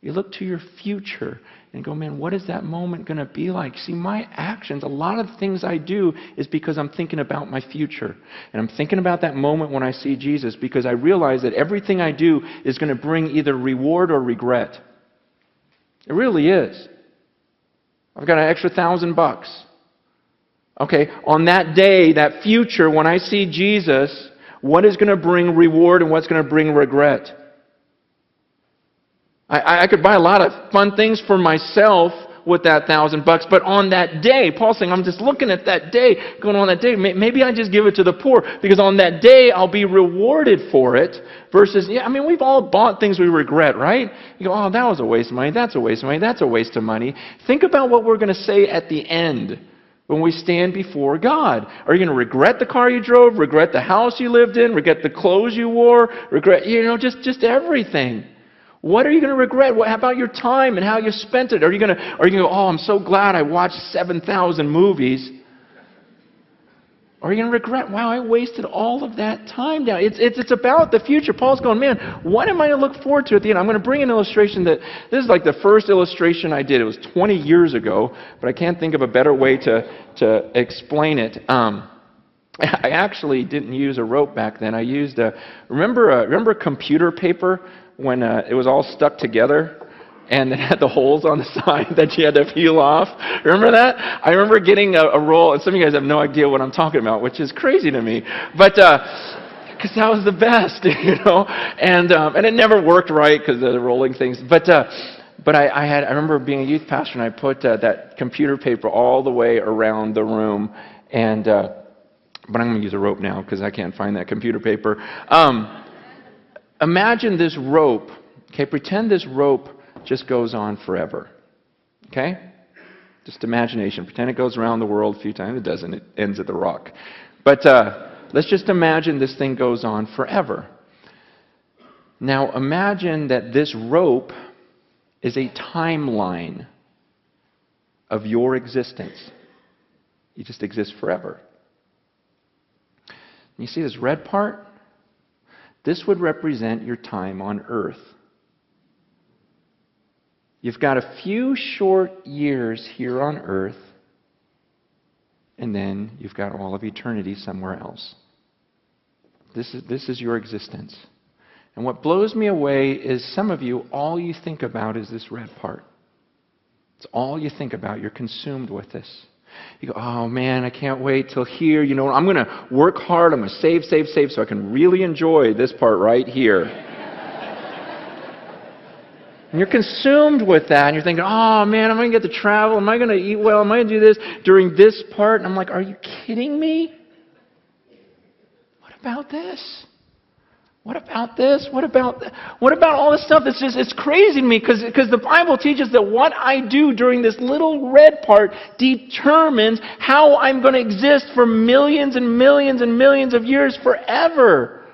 You look to your future and go, man, what is that moment going to be like? See, my actions, a lot of the things I do is because I'm thinking about my future. And I'm thinking about that moment when I see Jesus because I realize that everything I do is going to bring either reward or regret. It really is. I've got an extra $1,000. Okay, on that day, that future, when I see Jesus, what is going to bring reward and what's going to bring regret? I could buy a lot of fun things for myself with that $1,000, but on that day, Paul's saying, I'm just looking at that day, going on that day, maybe I just give it to the poor, because on that day, I'll be rewarded for it, versus, we've all bought things we regret, right? You go, oh, that was a waste of money, that's a waste of money, that's a waste of money. Think about what we're going to say at the end when we stand before God. Are you going to regret the car you drove, regret the house you lived in, regret the clothes you wore, regret, just everything? What are you going to regret? How about your time and how you spent it? Are you going to go, oh, I'm so glad I watched 7,000 movies? Or are you going to regret, wow, I wasted all of that time now? It's about the future. Paul's going, man, what am I going to look forward to at the end? I'm going to bring an illustration this is like the first illustration I did. It was 20 years ago, but I can't think of a better way to explain it. I actually didn't use a rope back then. I used remember computer paper when it was all stuck together and it had the holes on the side that you had to peel off? Remember that? I remember getting a roll, and some of you guys have no idea what I'm talking about, which is crazy to me. But because that was the best, and it never worked right because of the rolling things. But I remember being a youth pastor, and I put that computer paper all the way around the room, and but I'm going to use a rope now because I can't find that computer paper. Imagine this rope, okay? Pretend this rope just goes on forever, okay? Just imagination. Pretend it goes around the world a few times. It doesn't. It ends at the rock. But let's just imagine this thing goes on forever. Now imagine that this rope is a timeline of your existence. You just exist forever. You see this red part? This would represent your time on earth. You've got a few short years here on earth, and then you've got all of eternity somewhere else. This is your existence. And what blows me away is some of you, all you think about is this red part. It's all you think about. You're consumed with this. You go, oh man, I can't wait till here. I'm going to work hard. I'm going to save so I can really enjoy this part right here. And you're consumed with that. And you're thinking, oh man, am I going to get to travel? Am I going to eat well? Am I going to do this during this part? And I'm like, are you kidding me? What about this? What about this? What about all this stuff? It's crazy to me because the Bible teaches that what I do during this little red part determines how I'm going to exist for millions and millions and millions of years forever.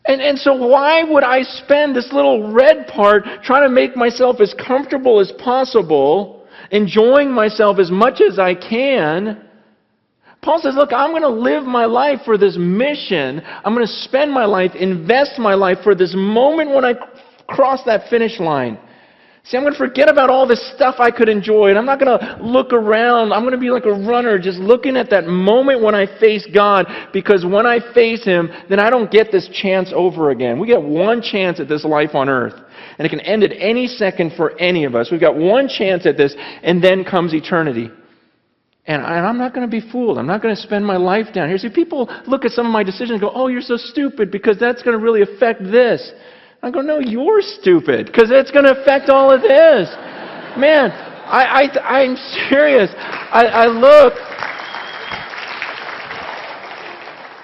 And so why would I spend this little red part trying to make myself as comfortable as possible, enjoying myself as much as I can? Paul says, look, I'm going to live my life for this mission. I'm going to spend my life, invest my life for this moment when I cross that finish line. See, I'm going to forget about all this stuff I could enjoy, and I'm not going to look around. I'm going to be like a runner just looking at that moment when I face God, because when I face Him, then I don't get this chance over again. We get one chance at this life on earth, and it can end at any second for any of us. We've got one chance at this, and then comes eternity. And I'm not going to be fooled. I'm not going to spend my life down here. See, people look at some of my decisions and go, oh, you're so stupid because that's going to really affect this. I go, no, you're stupid because it's going to affect all of this. Man, I'm serious.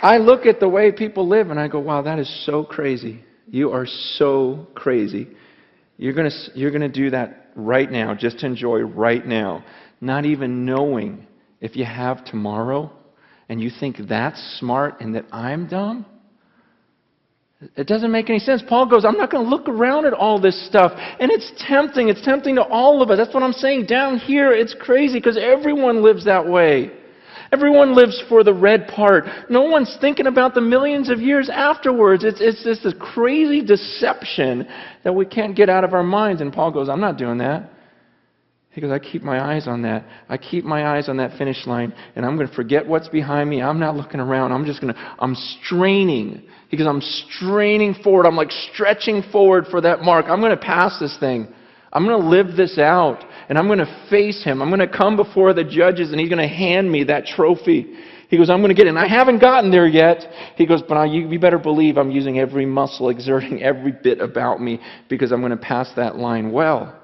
I look at the way people live and I go, wow, that is so crazy. You are so crazy. You're going to do that right now, just to enjoy right now, not even knowing if you have tomorrow, and you think that's smart and that I'm dumb? It doesn't make any sense. Paul goes, I'm not going to look around at all this stuff. And it's tempting. It's tempting to all of us. That's what I'm saying. Down here, it's crazy because everyone lives that way. Everyone lives for the red part. No one's thinking about the millions of years afterwards. It's just this crazy deception that we can't get out of our minds. And Paul goes, I'm not doing that. He goes, I keep my eyes on that. I keep my eyes on that finish line, and I'm going to forget what's behind me. I'm not looking around. I'm straining. He goes, I'm straining forward. I'm like stretching forward for that mark. I'm going to pass this thing. I'm going to live this out, and I'm going to face him. I'm going to come before the judges, and he's going to hand me that trophy. He goes, I'm going to get it. And I haven't gotten there yet. He goes, but you better believe I'm using every muscle, exerting every bit about me, because I'm going to pass that line well.